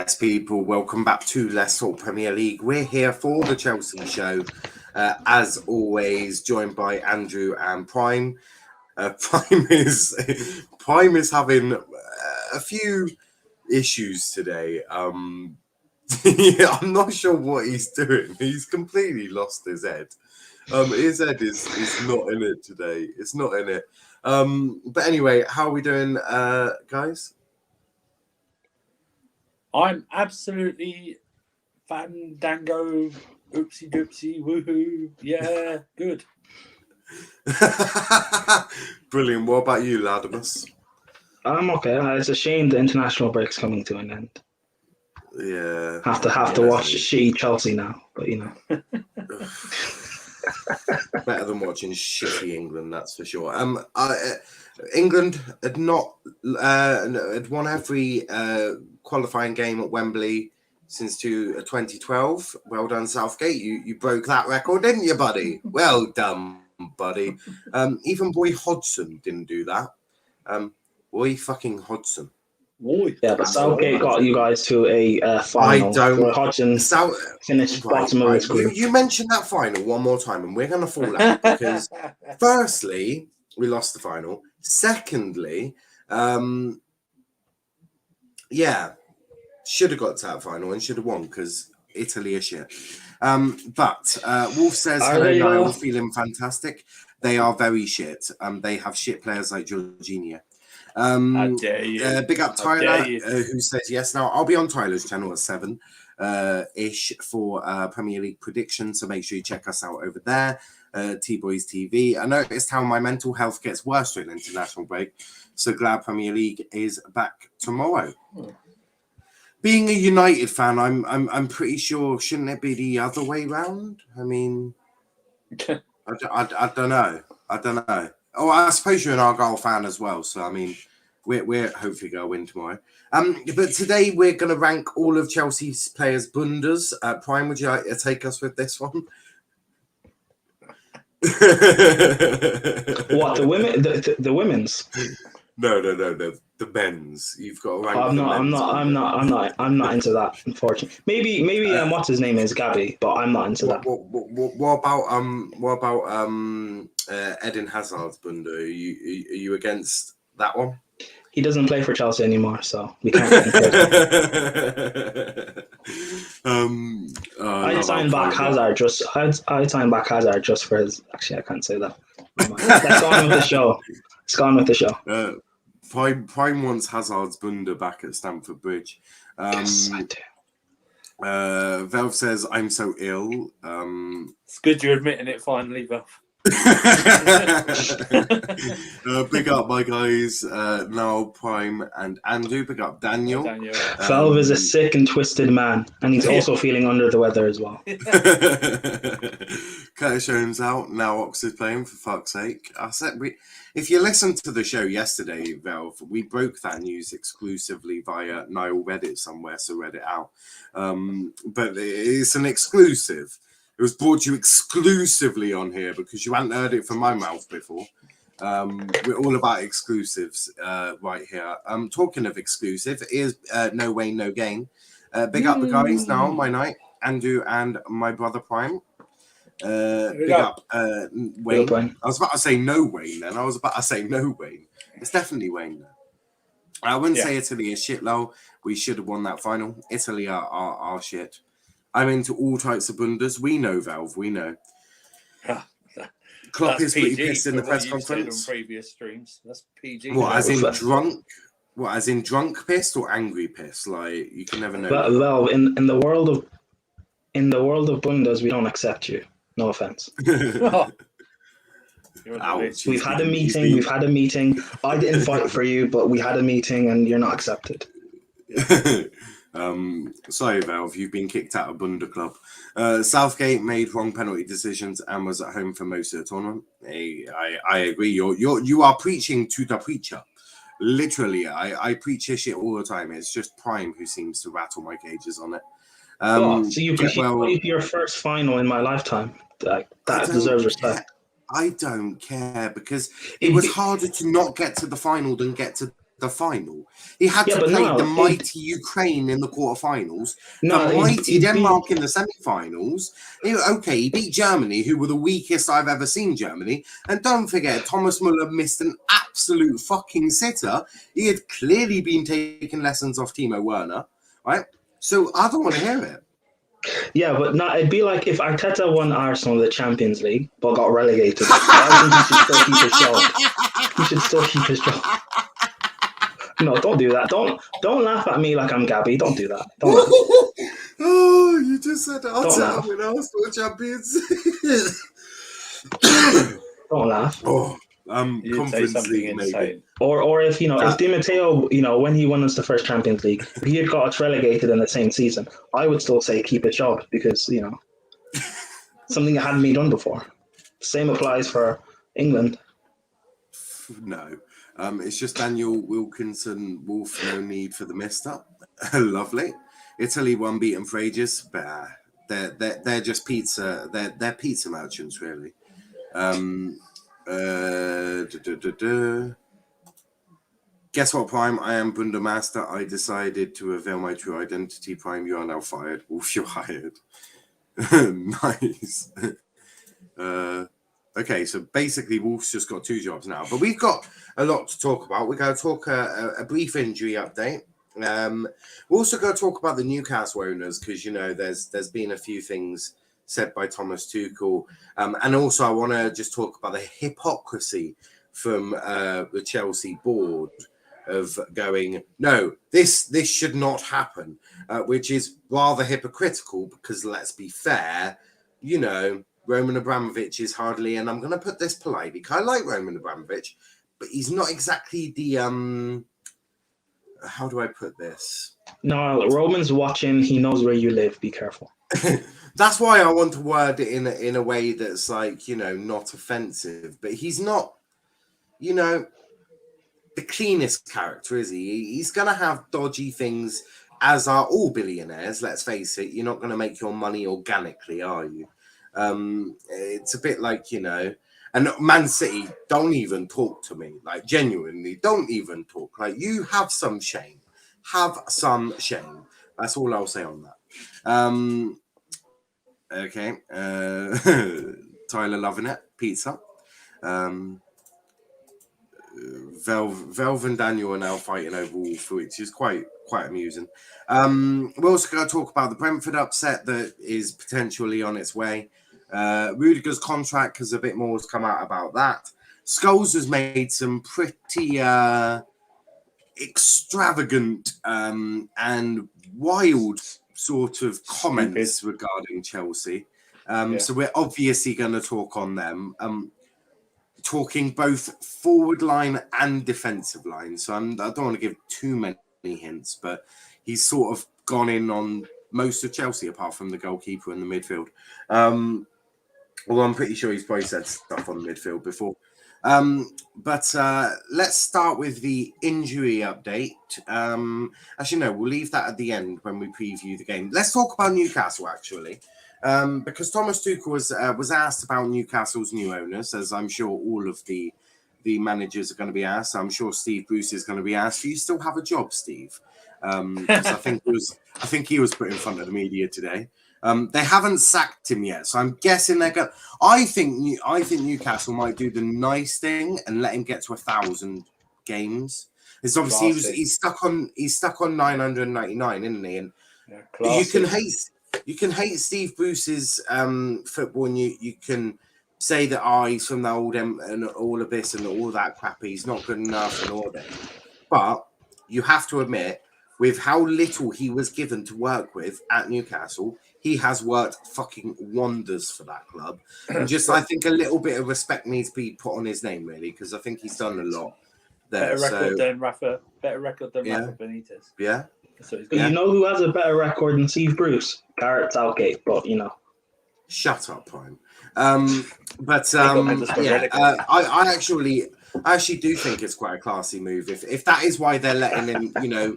Yes, people, welcome back to Let's Talk Premier League. We're here for the Chelsea Show, as always, joined by Andrew and Prime. Prime is having a few issues today. Yeah, I'm not sure what he's doing. He's completely lost his head. His head is not in it today. It's not in it. But anyway, how are we doing, guys? I'm absolutely fandango, oopsie doopsie, woohoo. Yeah, good. Brilliant. What about you, Ladimus? I'm okay. It's a shame the international break's coming to an end. Yeah. Have to watch shitty Chelsea now, but you know. Better than watching shitty England, that's for sure. England had not had won every qualifying game at Wembley since 2012. Well done, Southgate. You broke that record, didn't you, buddy? Well done, buddy. Even Boy Hodgson didn't do that. Boy fucking Hodgson. Yeah, but Southgate got you guys to a final. I don't. Where Hodgson finished bottom of his group. You mentioned that final one more time, and we're going to fall out because, firstly, we lost the final. Secondly, should have got to that final and should have won because Italy are shit. But Wolf says, hello, Niall, feeling fantastic. They are very shit. They have shit players like Jorginho. How dare you. Big up Tyler, who says yes. Now, I'll be on Tyler's channel at 7 ish for Premier League predictions, so make sure you check us out over there. T-Boys TV. I noticed how my mental health gets worse during international break, so glad Premier League is back tomorrow. Being a United fan, I'm pretty sure, shouldn't it be the other way round? I mean, I don't know. Oh, I suppose you're an Argyle fan as well, so I mean, we're hopefully going to win tomorrow. But today we're going to rank all of Chelsea's players' Bundas. Prime, would you like to take us with this one? What, the women? The women's? No, the men's. You've got to rank. I'm not into that, unfortunately. Maybe what's his name is Gabby, but I'm not into that. What about Eden Hazard's Bunda? Are you against that one? He doesn't play for Chelsea anymore, so we can't compare that. I'd sign back Hazard just for his. Actually, I can't say that. Let's go on with the show. It's gone with the show. Prime wants Hazard's Bunda back at Stamford Bridge. Yes, I do. Velv says, I'm so ill. It's good you're admitting it finally, Velv. Big up my guys, Niall, Prime, and Andrew. Big up Daniel. Velv is a sick and twisted man, and he's also feeling under the weather as well. Curtis Jones out. Now Ox is playing, for fuck's sake. I said if you listened to the show yesterday, Velv, we broke that news exclusively via Niall read it somewhere, so read it out. But it's an exclusive. It was brought to you exclusively on here because you hadn't heard it from my mouth before. We're all about exclusives right here. Talking of exclusive, here's No Way, No Gain. Big up the guys now, my night, Andrew and my brother Prime. Big up Wayne. I was about to say no Wayne then. I was about to say no Wayne. It's definitely Wayne then. I wouldn't say Italy is shit, though. We should have won that final. Italy are shit. I'm into all types of bundas. We know, Valve. We know. Klopp is pretty pissed in the press conference. On previous streams. That's PG. What, as in drunk? What, as in drunk pissed or angry pissed? Like, you can never know. Well, in the world of bundas, we don't accept you. No offense. Ouch, we've had a meeting. I didn't fight for you, but we had a meeting, and you're not accepted. Sorry, Valve, you've been kicked out of Bunda Club. Southgate made wrong penalty decisions and was at home for most of the tournament. I agree. You are preaching to the preacher. Literally, I preach this shit all the time. It's just Prime who seems to rattle my cages on it. So you played your first final in my lifetime. That deserves respect. I don't care because it was harder to not get to the final than get to the final. He had Yeah, to but play no, the mighty Ukraine in the quarterfinals, No, the he mighty beat- Denmark in the semi-finals. Okay, he beat Germany, who were the weakest I've ever seen Germany. And don't forget, Thomas Muller missed an absolute fucking sitter. He had clearly been taking lessons off Timo Werner, right? So I don't want to hear it. Yeah, but no, it'd be like if Arteta won Arsenal the Champions League but got relegated. I think he should still keep his job. He should still keep his job. No, don't do that. Don't laugh at me like I'm Gabby. Don't do that. Don't laugh. Oh, you just said laugh. Arteta win Arsenal champions. Don't laugh. Oh, You'd say Conference something League maybe. insane. Or if if Di Matteo, when he won us the first Champions League, if he had got us relegated in the same season, I would still say keep his job because something that hadn't been done before. Same applies for England. No, it's just Daniel Wilkinson Wolf. No need for the mister. Lovely. Italy won beaten for ages. But they're just pizza. They're pizza merchants really. Guess what, Prime? I am Bundemaster. I decided to reveal my true identity. Prime, you are now fired. Wolf, you're hired. Nice. Okay, so basically Wolf's just got 2 jobs now. But we've got a lot to talk about. We're going to talk a brief injury update. We're also going to talk about the Newcastle owners because, there's been a few things said by Thomas Tuchel. And also I want to just talk about the hypocrisy from the Chelsea board of going, no, this should not happen, which is rather hypocritical because let's be fair, Roman Abramovich is hardly, and I'm going to put this politely, because I like Roman Abramovich, but he's not exactly the, how do I put this? No, Roman's watching. He knows where you live. Be careful. That's why I want to word it in a way that's like, not offensive, but he's not, the cleanest character, is he? He's going to have dodgy things, as are all billionaires, let's face it. You're not going to make your money organically, are you? It's a bit like, and Man City, don't even talk to me. Like, genuinely, don't even talk. Like, you have some shame. Have some shame. That's all I'll say on that. Okay. Tyler loving it. Pizza. Velv and Daniel are now fighting over Wolf, which is quite amusing. We're also going to talk about the Brentford upset that is potentially on its way. Rudiger's contract, because a bit more has come out about that. Scholes has made some pretty extravagant and wild sort of comments regarding Chelsea. So we're obviously going to talk on them. Talking both forward line and defensive line. So I don't want to give too many hints, but he's sort of gone in on most of Chelsea apart from the goalkeeper and the midfield. Although I'm pretty sure he's probably said stuff on the midfield before. But let's start with the injury update. Actually, no, we'll leave that at the end when we preview the game. Let's talk about Newcastle, actually. Because Thomas Tuchel was asked about Newcastle's new owners, as I'm sure all of the managers are going to be asked. I'm sure Steve Bruce is going to be asked. Do you still have a job, Steve? Because I think he was put in front of the media today. They haven't sacked him yet, so I'm guessing they're going. I think Newcastle might do the nice thing and let him get to 1,000 games. It's obviously he's stuck on 999, isn't he? And you can hate Steve Bruce's football, and you can say that he's from the old and all of this and all that crap. He's not good enough and all that. But you have to admit, with how little he was given to work with at Newcastle, he has worked fucking wonders for that club. And just, I think a little bit of respect needs to be put on his name, really, because I think he's done a lot there. Better record than Rafa Benitez. Yeah. You know who has a better record than Steve Bruce? Gareth Southgate, but Shut up, Prime. I actually do think it's quite a classy move. If that is why they're letting him,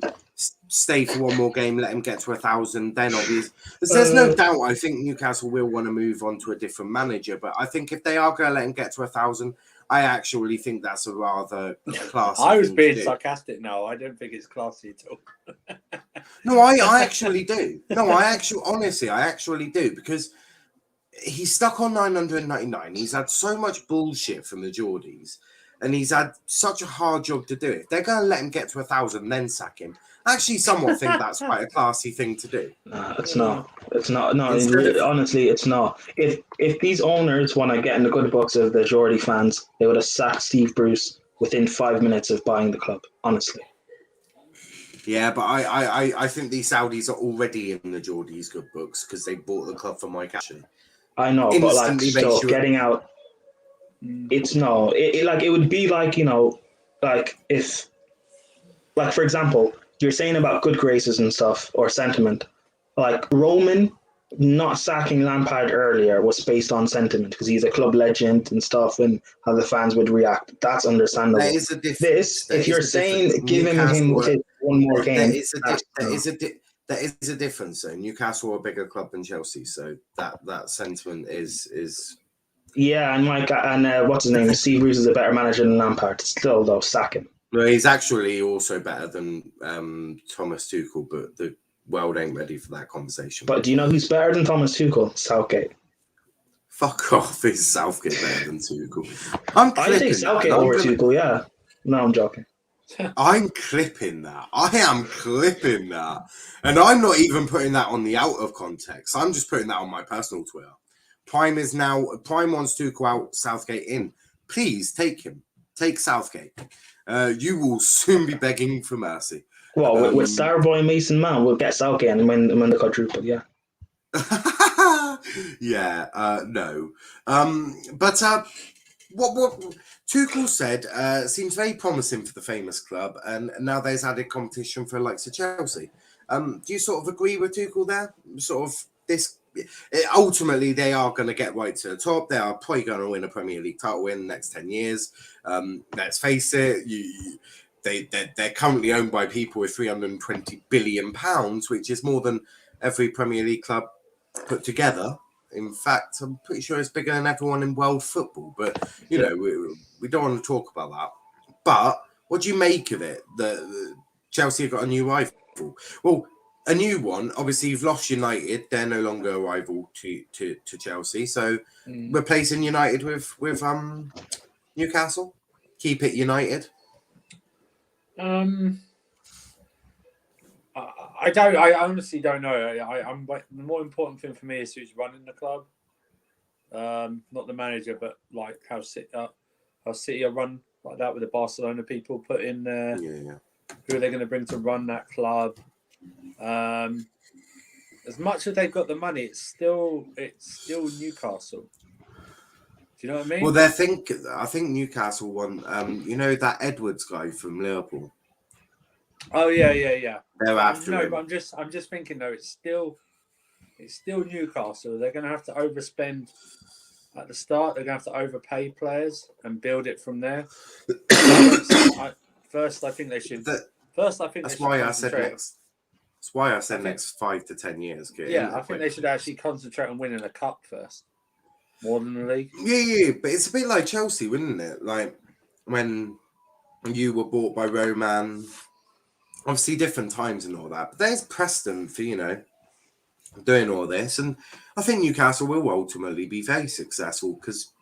stay for one more game, let him get to 1,000, then obviously there's no doubt. I think Newcastle will want to move on to a different manager, but I think if they are going to let him get to 1,000, I actually think that's a rather classy I was thing being to do. sarcastic now. I don't think it's classy at all. No, I actually do. No, honestly, I actually do, because he's stuck on 999. He's had so much bullshit from the Geordies, and he's had such a hard job to do it. If they're going to let him get to 1,000 and then sack him, I actually somewhat think that's quite a classy thing to do. No, it's not. It's not. No, Instead of- honestly, it's not. If these owners want to get in the good books of the Geordie fans, they would have sacked Steve Bruce within 5 minutes of buying the club. Honestly. Yeah, but I think these Saudis are already in the Geordies' good books because they bought the club from Mike Ashley. I know, but like, Instantly still makes you- getting out. It's no. It would be like, you know, like if, like, for example, you're saying about good graces and stuff or sentiment. Like Roman not sacking Lampard earlier was based on sentiment because he's a club legend and stuff, and how the fans would react. That's understandable. There is a difference. This, if you're saying giving him one more game, there is a difference. So Newcastle are a bigger club than Chelsea, so that sentiment is. Yeah, and what's his name? Steve Bruce is a better manager than Lampard. Still, though, sack him. No, he's actually also better than Thomas Tuchel, but the world ain't ready for that conversation. But do you know who's better than Thomas Tuchel? Southgate. Fuck off! Is Southgate better than Tuchel? I think Southgate over Tuchel. Yeah. No, I'm joking. I'm clipping that. I am clipping that, and I'm not even putting that on the out of context. I'm just putting that on my personal Twitter. Prime wants Tuchel out, Southgate in. Please take him. Take Southgate. You will soon be begging for mercy. Well, with Starboy Mason Mount, we'll get Southgate and win the quadruple. Yeah. Yeah. No. But what Tuchel said seems very promising for the famous club, and now there's added competition for the likes of Chelsea. Do you sort of agree with Tuchel there? Sort of this. Ultimately, they are going to get right to the top. They are probably going to win a Premier League title in the next 10 years. Let's face it, they're currently owned by people with £320 billion, which is more than every Premier League club put together. In fact, I'm pretty sure it's bigger than everyone in world football. But, you know, we don't want to talk about that. But what do you make of it that Chelsea have got a new rival? Well, a new one. Obviously, you've lost United. They're no longer a rival to Chelsea. So replacing United with Newcastle. Keep it United. I honestly don't know. I'm the more important thing for me is who's running the club, not the manager, but like how City are run like that with the Barcelona people put in there. Yeah. Who are they going to bring to run that club? As much as they've got the money, it's still Newcastle. Do you know what I mean? Well, I think Newcastle won. You know that Edwards guy from Liverpool. Oh yeah. They're after him. But I'm just thinking though, it's still Newcastle. They're going to have to overspend at the start. They're going to have to overpay players and build it from there. First, I think they should. That's why I said next. That's why I said next 5 to 10 years. I think they should actually concentrate on winning a cup first, more than the league. Yeah, but it's a bit like Chelsea, wouldn't it? Like when you were bought by Roman. Obviously, different times and all that. But there's Preston for, doing all this. And I think Newcastle will ultimately be very successful because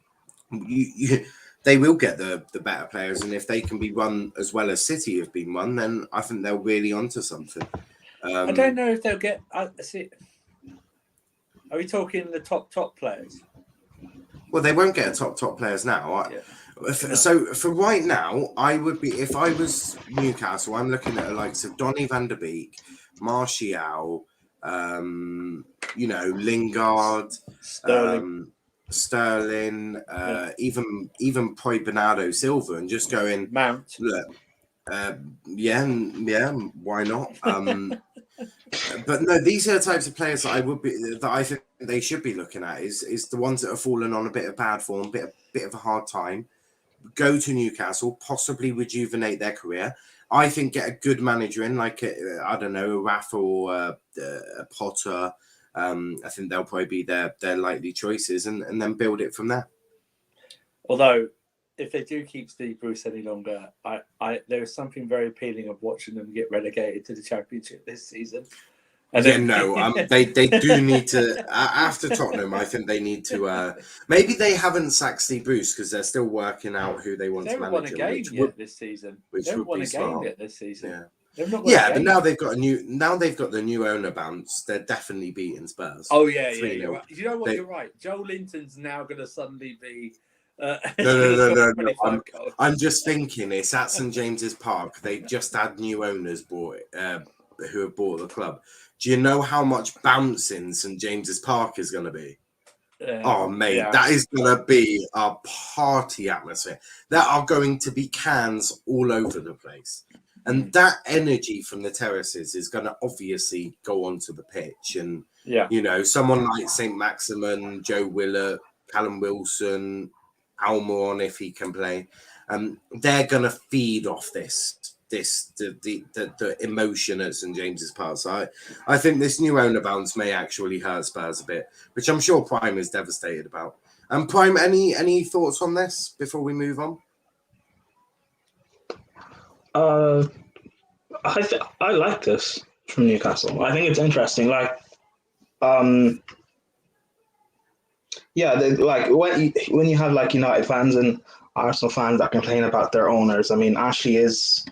they will get the better players. And if they can be run as well as City have been run, then I think they're really onto something. I don't know if they'll get... Are we talking the top players? Well, they won't get top players now. So for right now, I would be, if I was Newcastle, I'm looking at the likes of Donny van de Beek, Martial, Lingard, Sterling, even probably Bernardo Silva, and just going Mount. Look, why not? But no, these are the types of players that I think they should be looking at. Is the ones that have fallen on a bit of bad form, bit of a hard time. Go to Newcastle, possibly rejuvenate their career. I think get a good manager in, like a Rafa or a Potter. I think they'll probably be their likely choices, and then build it from there. Although if they do keep Steve Bruce any longer, there is something very appealing of watching them get relegated to the Championship this season. And they do need to after Tottenham. I think they need to. Maybe they haven't sacked Steve Bruce because they're still working out who they want to manage. They haven't won a game yet this season. Which they haven't would won be a smart. game yet this season. Yeah. But now they've got the new owner bounce. They're definitely beating Spurs. Oh yeah. 3-0. You're right. You know what? You're right. Joe Linton's now going to suddenly be. No. I'm just thinking it's at St James's Park. They've just had new owners who have bought the club. Do you know how much bouncing St James's Park is going to be? Oh, mate, that is going to be a party atmosphere. There are going to be cans all over the place. And that energy from the terraces is going to obviously go onto the pitch. And, someone like St. Maximin, Joe Willett, Callum Wilson, Almiron, if he can play, they're going to feed off the emotion at St James's Park. So I think this new owner bounce may actually hurt Spurs a bit, which I'm sure Prime is devastated about. And Prime, any thoughts on this before we move on? I like this from Newcastle. I think it's interesting. Like, when you have like United fans and Arsenal fans that complain about their owners. I mean, Ashley is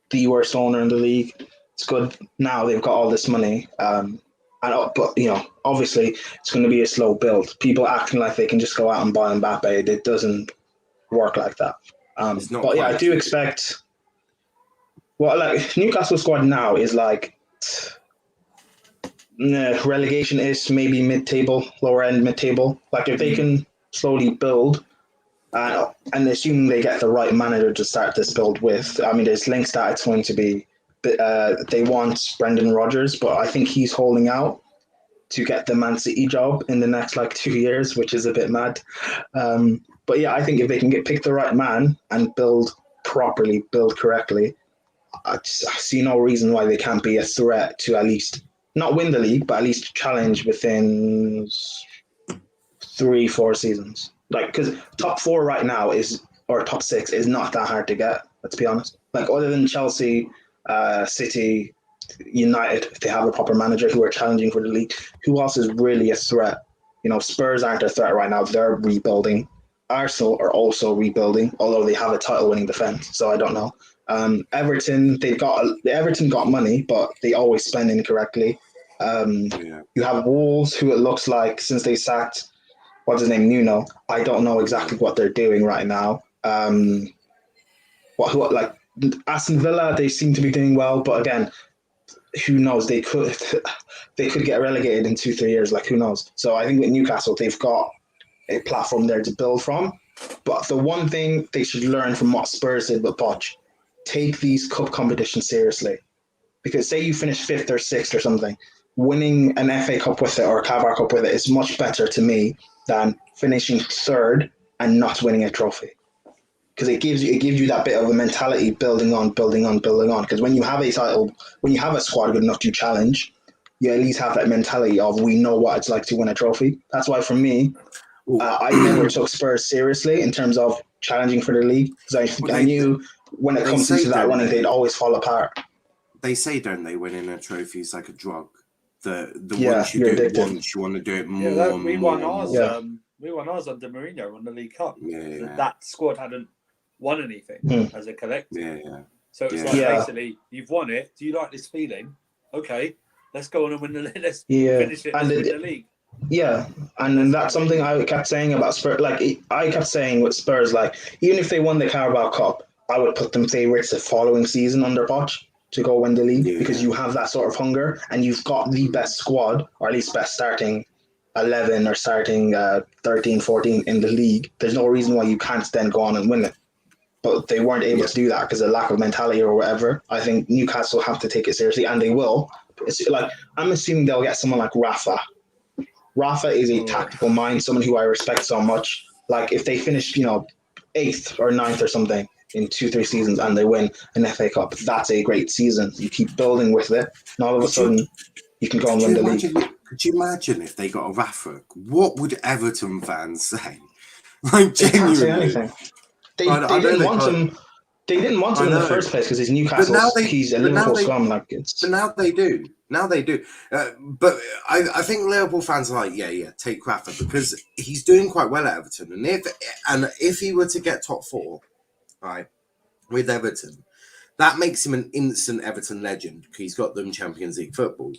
the worst owner in the league. It's good now they've got all this money, but obviously it's going to be a slow build. People acting like they can just go out and buy Mbappe. It doesn't work like that. But yeah, I do expect. Well, like Newcastle squad now is like relegation is maybe mid-table, lower end mid-table. Like if they can slowly build. And assuming they get the right manager to start this build with, I mean, there's links that it's going to be. They want Brendan Rodgers, but I think he's holding out to get the Man City job in the next 2 years, which is a bit mad. But yeah, I think if they can pick the right man and build properly, build correctly, I see no reason why they can't be a threat to at least not win the league, but at least challenge within 3-4 seasons. Because top 4 right now or top 6 is not that hard to get, let's be honest. Other than Chelsea, City, United, if they have a proper manager who are challenging for the league, who else is really a threat? Spurs aren't a threat right now. They're rebuilding. Arsenal are also rebuilding, although they have a title-winning defense, so I don't know. Everton, Everton got money, but they always spend incorrectly. You have Wolves, who it looks like since they sacked what's his name, Nuno. I don't know exactly what they're doing right now. Aston Villa, they seem to be doing well, but again, who knows? They could get relegated in 2-3 years. Who knows? So I think with Newcastle, they've got a platform there to build from. But the one thing they should learn from what Spurs did with Poch, take these cup competitions seriously. Because say you finish 5th or 6th or something, winning an FA Cup with it or a Carabao Cup with it is much better to me than finishing 3rd and not winning a trophy. Because it gives you that bit of a mentality building on. Because when you have a title, when you have a squad good enough to challenge, you at least have that mentality of we know what it's like to win a trophy. That's why for me, I never took Spurs seriously in terms of challenging for the league. Because I knew when it comes into that running, they'd always fall apart. They say, don't they, winning a trophy is like a drug. The yeah, once you do it once, you want to do it more. We won ours under Mourinho on the League Cup. That squad hadn't won anything as a collective. So it's basically, you've won it. Do you like this feeling? Okay, let's go on and win the league. Let's finish it and win the league. Yeah, and then that's something I kept saying about Spurs. I kept saying with Spurs, even if they won the Carabao Cup, I would put them favourites the following season under Poch to go win the league because you have that sort of hunger and you've got the best squad, or at least best starting 11 or starting 13, 14 in the league. There's no reason why you can't then go on and win it. But they weren't able to do that because of lack of mentality or whatever. I think Newcastle have to take it seriously, and they will. It's I'm assuming they'll get someone like Rafa. Rafa is a tactical mind, someone who I respect so much. If they finish, 8th or 9th or something in 2-3 seasons and they win an FA Cup, that's a great season. You keep building with it, and all of a sudden you can go and win the league. Could you imagine if they got a Rafa? What would Everton fans say? Genuinely. They can't say anything. They I know didn't they want got- him. They didn't want him I in the know. first place because he's Newcastle. He's a Liverpool scum. Like it's. But now they do. Now they do. But I think Liverpool fans are like, yeah, take Crawford because he's doing quite well at Everton. And if he were to get top 4, right, with Everton, that makes him an instant Everton legend because he's got them Champions League football.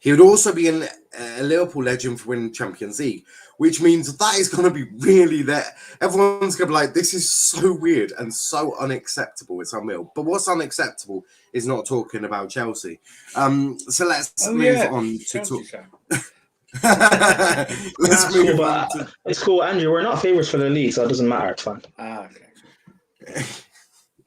He would also be a Liverpool legend for winning Champions League, which means that is going to be really there. Everyone's going to be like, this is so weird and so unacceptable. It's unreal. But what's unacceptable is not talking about Chelsea. So let's move on to talk. Let's move on to... It's cool, Andrew. We're not favourites for the league, so it doesn't matter. It's fine. Okay.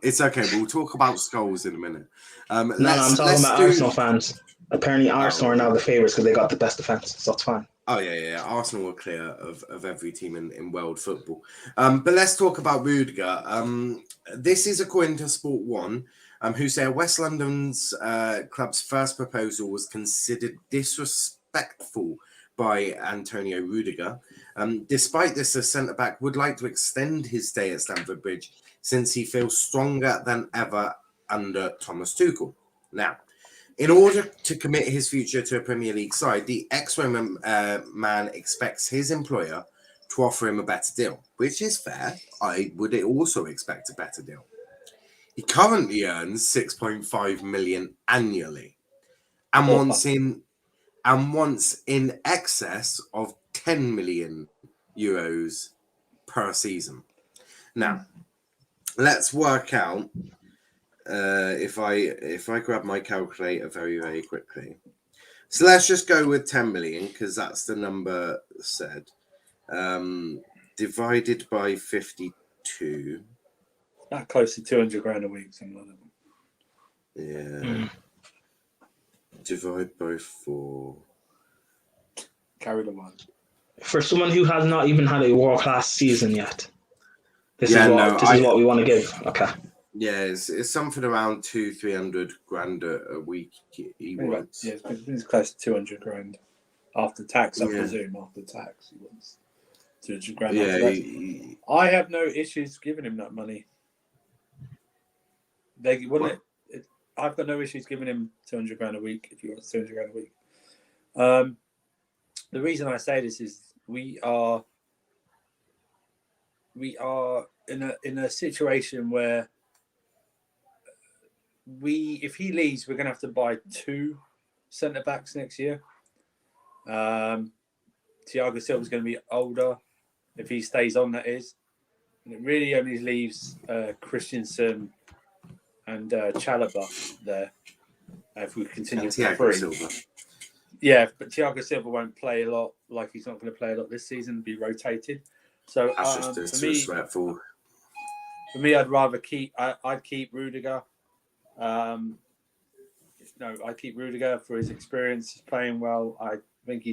It's okay. We'll talk about skulls in a minute. I'm talking about Arsenal fans. Apparently, Arsenal are now the favourites because they got the best defence, so it's fine. Oh, yeah. Arsenal are clear of every team in world football. But let's talk about Rudiger. This is according to Sport 1, who say West London's club's first proposal was considered disrespectful by Antonio Rudiger. Despite this, the centre-back would like to extend his stay at Stamford Bridge since he feels stronger than ever under Thomas Tuchel. Now, in order to commit his future to a Premier League side, the ex-Roma man expects his employer to offer him a better deal, which is fair. I would also expect a better deal. He currently earns 6.5 million annually, and wants in excess of 10 million euros per season. Now, let's work out. If I grab my calculator very, very quickly. So let's just go with 10 million because that's the number said. Divided by 52. That close to 200 grand a week, something like that. Yeah. Divide by 4. Carry the one. For someone who has not even had a world-class season yet, this is what we want to give. Okay. Yeah, it's something around 200-300 grand a week he wants. Yeah, it's close to 200 grand after tax, I presume. After tax, he wants 200 grand. Yeah, I have no issues giving him that money. I've got no issues giving him 200 grand a week if he wants 200 grand a week. The reason I say this is we are in a situation where if he leaves, we're going to have to buy 2 centre backs next year. Thiago Silva's going to be older if he stays on. That is, and it really only leaves Christensen and Chalobah there if we continue to free. Yeah, but Thiago Silva won't play a lot. Like he's not going to play a lot this season. Be rotated. So that's just disrespectful. For me, I'd rather keep. I'd keep Rudiger. I keep Rudiger for his experience. He's playing well. I think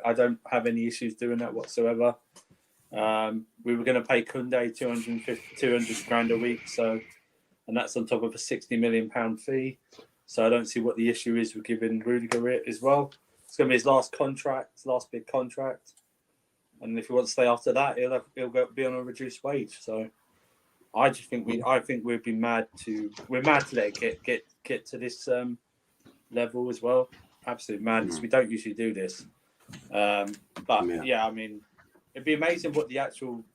I don't have any issues doing that whatsoever. We were going to pay Koundé 200 grand a week, and that's on top of a £60 million fee. So I don't see what the issue is with giving Rudiger it as well. It's going to be his last big contract, and if he wants to stay after that, he'll be on a reduced wage. So I just think we'd be mad to let it get to this level as well. Absolute madness. We don't usually do this, but I mean, it'd be amazing what the actual.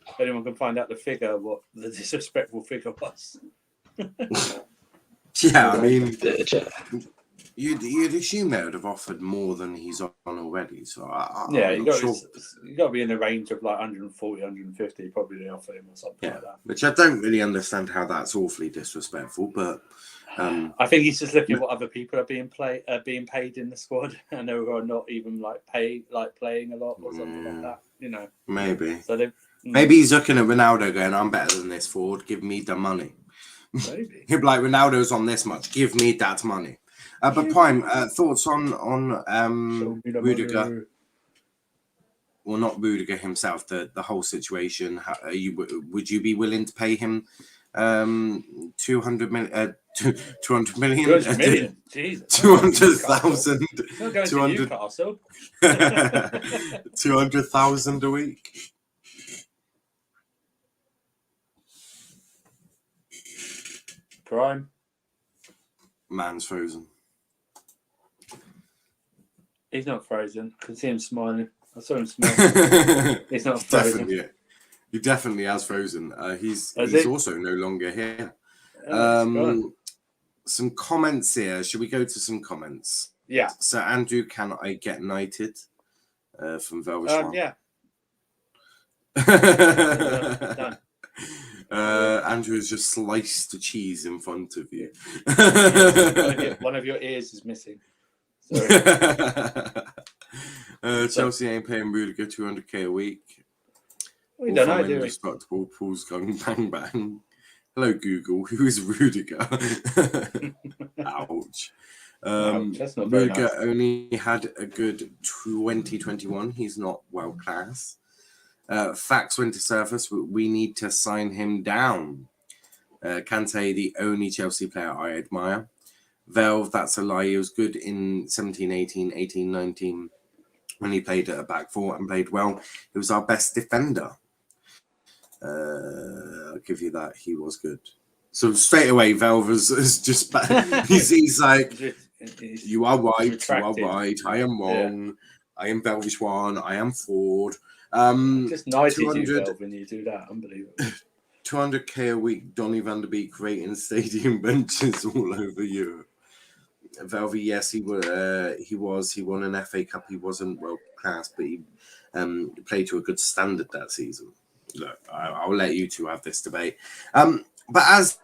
If anyone can find out the figure, what the disrespectful figure was. Yeah, I mean, you'd assume they would have offered more than he's on already. So you got to be in the range of like 140, 150. Probably they offer him or something like that. Which I don't really understand how that's awfully disrespectful, but I think he's just looking at what other people are being paid in the squad, and who are not even playing a lot or something like that. You know, maybe. So maybe he's looking at Ronaldo going, "I'm better than this forward. Give me the money." Maybe he'd be like, "Ronaldo's on this much. Give me that money." But Prime, thoughts on Rudiger? Well, not Rudiger himself. The whole situation. Would you be willing to pay him 200 million? 200 million? 200 million? Jesus. 200,000. 200,000 200,000 a week. Grime. Man's frozen. He's not frozen. I can see him smiling. I saw him smile. He's not frozen. He definitely has frozen. He's also no longer here. Some comments here. Should we go to some comments? Yeah. So, Andrew, can I get knighted? From Velvet Swan. Yeah. Done. Andrew has just sliced the cheese in front of you. One of your ears is missing. Chelsea ain't paying Rudiger 200k a week. We don't know, do we? Indestructible Paul's going bang bang. Hello Google, who is Rudiger? Ouch. That's not very Rudiger nice. only had a good 2021. He's not world class. Facts went to surface. We need to sign him down. Kante, the only Chelsea player I admire. Velv, that's a lie. He was good in 17-18, 18-19 when he played at a back four and played well. He was our best defender. I'll give you that. He was good. So straight away, Velv is just he's like, you are right. You are right. I am wrong. Yeah. I am Velvish one. I am Ford. Just knighted you, Velv, when you do that. Unbelievable. 200k a week. Donny van der Beek creating stadium benches all over Europe. Velvy, yes, he was. He won an FA Cup. He wasn't world class, but he played to a good standard that season. Look, I'll let you two have this debate. But as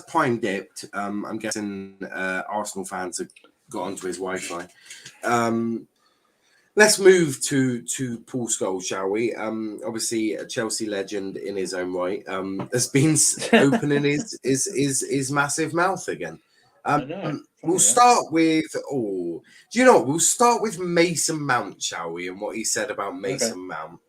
Prime dipped, I'm guessing Arsenal fans have got onto his Wi-Fi. Let's move to Paul Scholes, shall we? Obviously, a Chelsea legend in his own right. Has been opening his massive mouth again. We'll start with do you know what? We'll start with Mason Mount, shall we? And what he said about Mason Mount.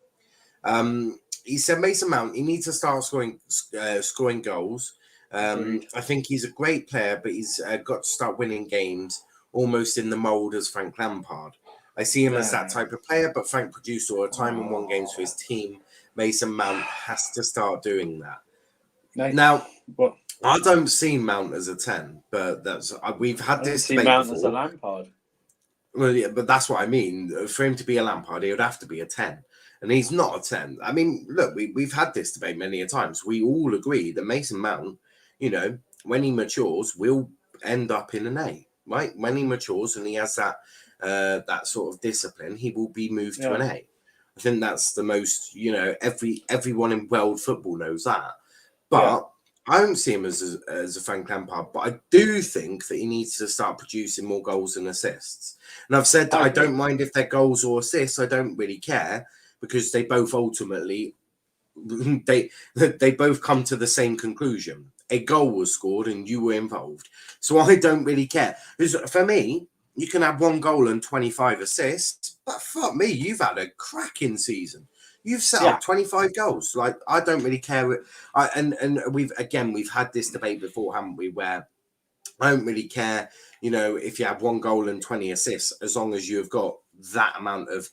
He said Mason Mount, he needs to start scoring goals. I think he's a great player, but he's got to start winning games almost in the mould as Frank Lampard. I see him as that type of player, but Frank produced all the time and won games for his team. Mason Mount has to start doing that. Now, I don't see Mount as a 10, but we've had this debate Mount before. As a Lampard. Well, yeah, but that's what I mean. For him to be a Lampard, he would have to be a 10. And he's not a 10. I mean, look, we've had this debate many a times. We all agree that Mason Mount, when he matures, will end up in an A, right? When he matures and he has that sort of discipline, he will be moved to an A. I think that's the most, everyone in world football knows that. But I don't see him as a Frank Lampard, but I do think that he needs to start producing more goals and assists. And I've said that I don't mind if they're goals or assists. I don't really care because they both ultimately, they both come to the same conclusion. A goal was scored and you were involved. So I don't really care. Because for me, you can have 1 goal and 25 assists, but fuck me, you've had a cracking season. You've set up 25 goals. Like, I don't really care. And we've had this debate before, haven't we? Where I don't really care, if you have 1 goal and 20 assists, as long as you've got that amount of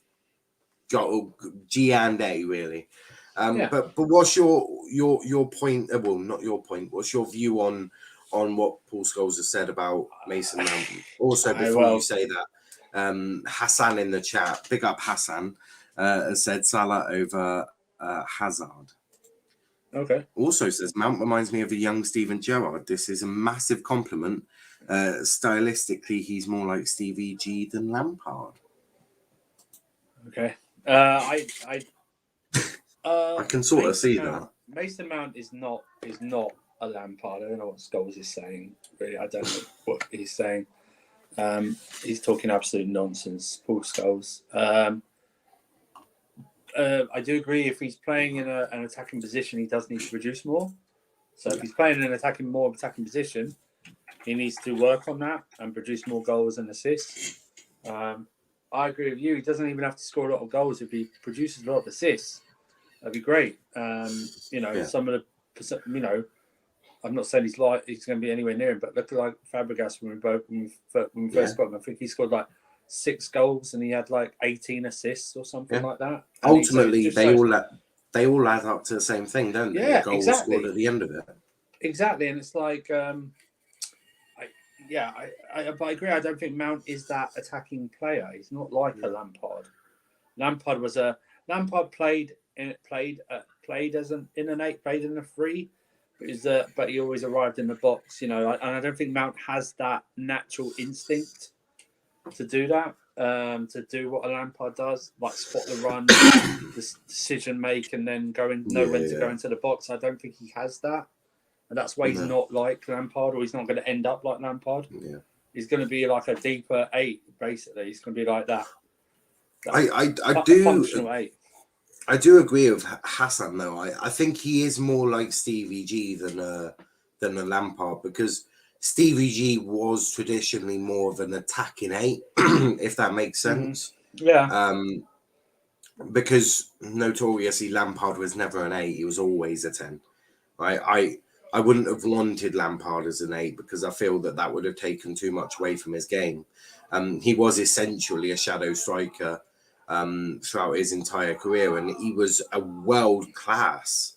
G and A, really. But what's your point? Well, not your point. What's your view on what Paul Scholes has said about Mason Mount? Also, before you say that, Hassan in the chat, big up Hassan, has said Salah over Hazard. Okay. Also says Mount reminds me of a young Steven Gerrard. This is a massive compliment. Stylistically, he's more like Stevie G than Lampard. Okay. I can sort of see that. Mason Mount is not a Lampard. I don't know what Scholes is saying. Really, I don't know what he's saying. He's talking absolute nonsense, Paul Scholes. I do agree. If he's playing in an attacking position, he does need to produce more. So if he's playing in an more attacking position, he needs to work on that and produce more goals and assists. I agree with you. He doesn't even have to score a lot of goals. If he produces a lot of assists, that'd be great. Some of the, I'm not saying he's going to be anywhere near him, but look like Fabregas when we first got him. I think he scored like 6 goals and he had like 18 assists or something like that. And ultimately, they all add up to the same thing, don't they? Yeah, goals exactly. scored at the end of it. exactly, and it's like, but I agree. I don't think Mount is that attacking player. He's not like a Lampard. Lampard played as in an 8, played in a 3, but he always arrived in the box, and I don't think Mount has that natural instinct to do that, to do what a Lampard does, like spot the run, the decision make, and then know when to go into the box. I don't think he has that, and that's why he's not like Lampard, or he's not going to end up like Lampard. Yeah. He's going to be like a deeper 8, basically. He's going to be like that. I Functional 8. I do agree with Hassan though. I think he is more like Stevie G than a Lampard, because Stevie G was traditionally more of an attacking 8, if that makes sense. Yeah. Because notoriously Lampard was never an 8; he was always a 10. Right? I wouldn't have wanted Lampard as an 8 because I feel that would have taken too much away from his game. He was essentially a shadow striker throughout his entire career, and he was a world class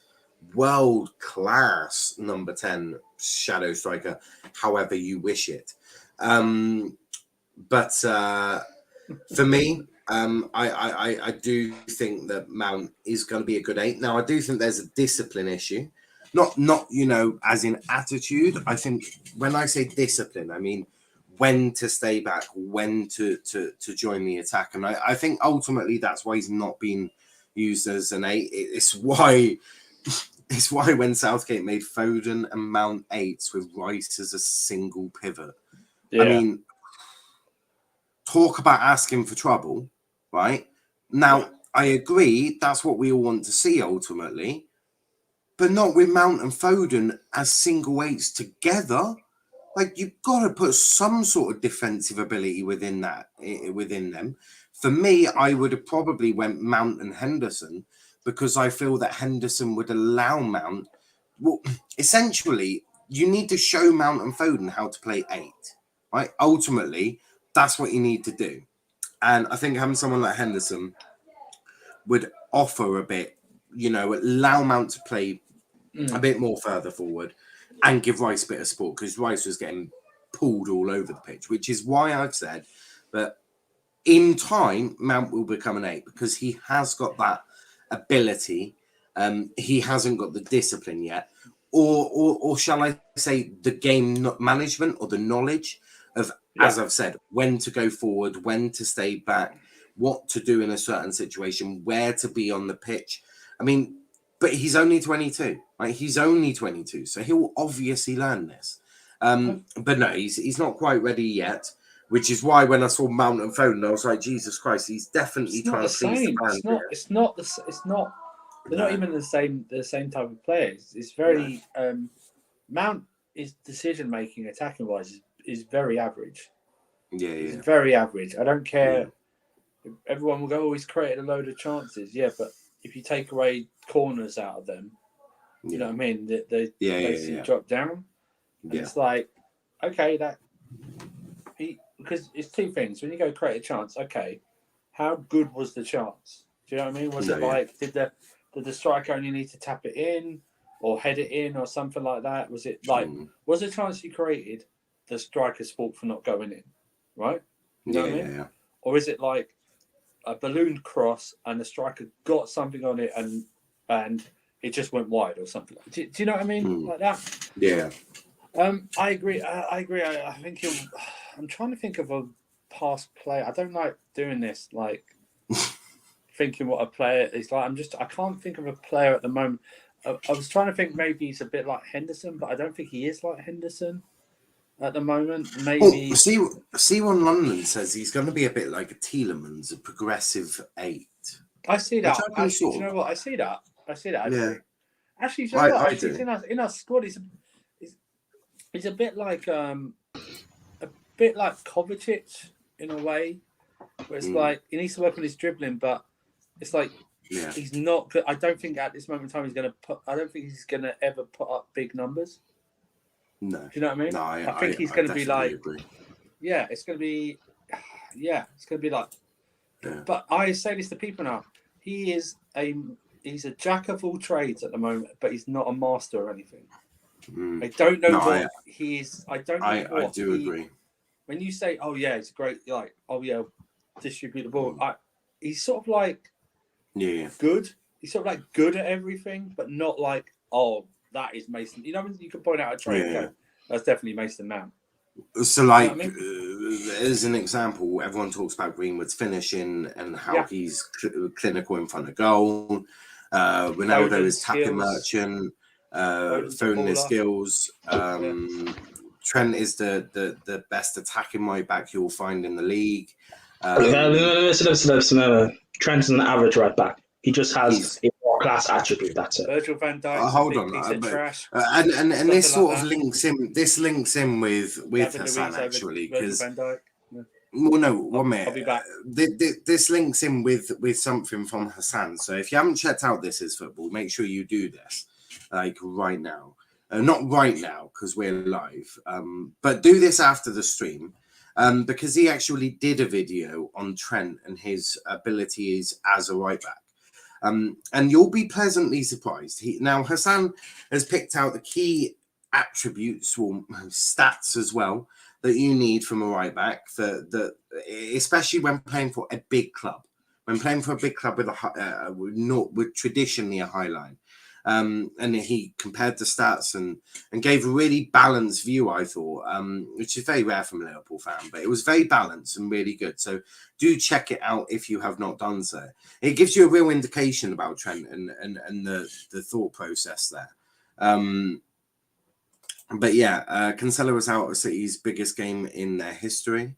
number 10 shadow striker, however you wish it. But for me, I do think that Mount is going to be a good 8. Now, I do think there's a discipline issue. Not as in attitude. I think when I say discipline, I mean when to stay back, when to join the attack. And I think ultimately that's why he's not been used as an 8. It's why when Southgate made Foden and Mount 8s with Rice as a single pivot. Yeah. I mean, talk about asking for trouble, right? Now, I agree that's what we all want to see ultimately, but not with Mount and Foden as single 8s together. Like, you've got to put some sort of defensive ability within them. For me, I would have probably went Mount and Henderson, because I feel that Henderson would allow Mount. Well, essentially, you need to show Mount and Foden how to play 8, right? Ultimately, that's what you need to do. And I think having someone like Henderson would offer a bit, allow Mount to play a bit more further forward and give Rice a bit of support, because Rice was getting pulled all over the pitch, which is why I've said that in time, Mount will become an 8, because he has got that ability. He hasn't got the discipline yet, or shall I say the game management or the knowledge of, as I've said, when to go forward, when to stay back, what to do in a certain situation, where to be on the pitch. I mean, but he's only 22, right? He's only 22, so he'll obviously learn this. But no, he's not quite ready yet, which is why when I saw Mount and Foden, I was like, Jesus Christ, he's definitely trying to please the fans. They're not even the same type of players. It's very Mount is decision making, attacking wise, is very average. He's very average. I don't care. Everyone will go, oh, he's created a load of chances. Yeah, but if you take away corners out of them, you know what I mean? They basically drop down. And it's like, okay, because it's two things. When you go create a chance, okay, how good was the chance? Do you know what I mean? Was it like, did the striker only need to tap it in or head it in or something like that? Was it like, was the chance you created the striker's fault for not going in? Right? You know what I mean? Yeah. Or is it like a balloon cross and the striker got something on it and it just went wide or something? Do you know what I mean? Like that? Yeah. I agree. I think I'm trying to think of a past player. I don't like doing this, like thinking what a player is like. I can't think of a player at the moment. I was trying to think maybe he's a bit like Henderson, but I don't think he is like Henderson at the moment. Maybe. C1 London says he's going to be a bit like a Tielemans, a progressive 8. I see that. Actually, do you know what? I see that. Actually, do you know what? Actually, in our squad, he's a bit like Kovacic in a way, where it's like he needs to work on his dribbling, but it's like he's not good. I don't think at this moment in time he's going to I don't think he's going to ever put up big numbers. No. Do you know what I mean? No, I think he's going to be like, agree. It's going to be, it's going to be like. But I say this to people now. He's a jack of all trades at the moment, but he's not a master or anything. I don't know No, what he is. I don't know I what do agree. When you say, "Oh yeah, it's great," like, "Oh yeah, distribute the ball," he's sort of like good. He's sort of like good at everything, but not like, "Oh, that is Mason." You know, when you can point out a trait and go, "That's definitely Mason Mount." So, like, You know what I mean? as an example, everyone talks about Greenwood's finishing and how he's clinical in front of goal. Ronaldo is tapping merchant. Foden skills. Trent is the best attacking right back you'll find in the league. Listen. Trent is an average right back. He just has a class attribute. That's it. Virgil van Dijk's hold a on, big piece of trash. And this sort like of links in. This links in with Hassan actually, because well, no, 1 minute. I'll be back. This links in with something from Hassan. So if you haven't checked out This Is Football, make sure you do this, like right now. Not right now because we're live, but do this after the stream, because he actually did a video on Trent and his abilities as a right back. And you'll be pleasantly surprised. Now, Hassan has picked out the key attributes or stats as well that you need from a right back, especially when playing for a big club. When playing for a big club with traditionally a high line. And he compared the stats and gave a really balanced view, I thought, which is very rare from a Liverpool fan, but it was very balanced and really good. So do check it out if you have not done so. It gives you a real indication about Trent and the thought process there. But yeah, Cancelo was out of City's biggest game in their history.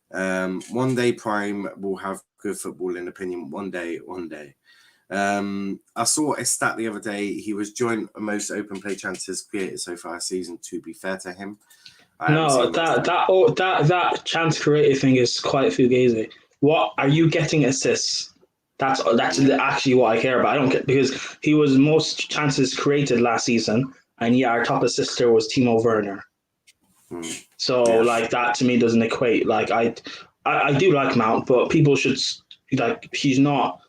One day Prime will have good football in opinion. One day. I saw a stat the other day. He was joint most open play chances created so far this season. To be fair to him, that chance created thing is quite fugazi. What are you getting assists? That's actually what I care about. I don't care because he was most chances created last season, and our top assister was Timo Werner. So like that to me doesn't equate. Like I do like Mount, but people should he's not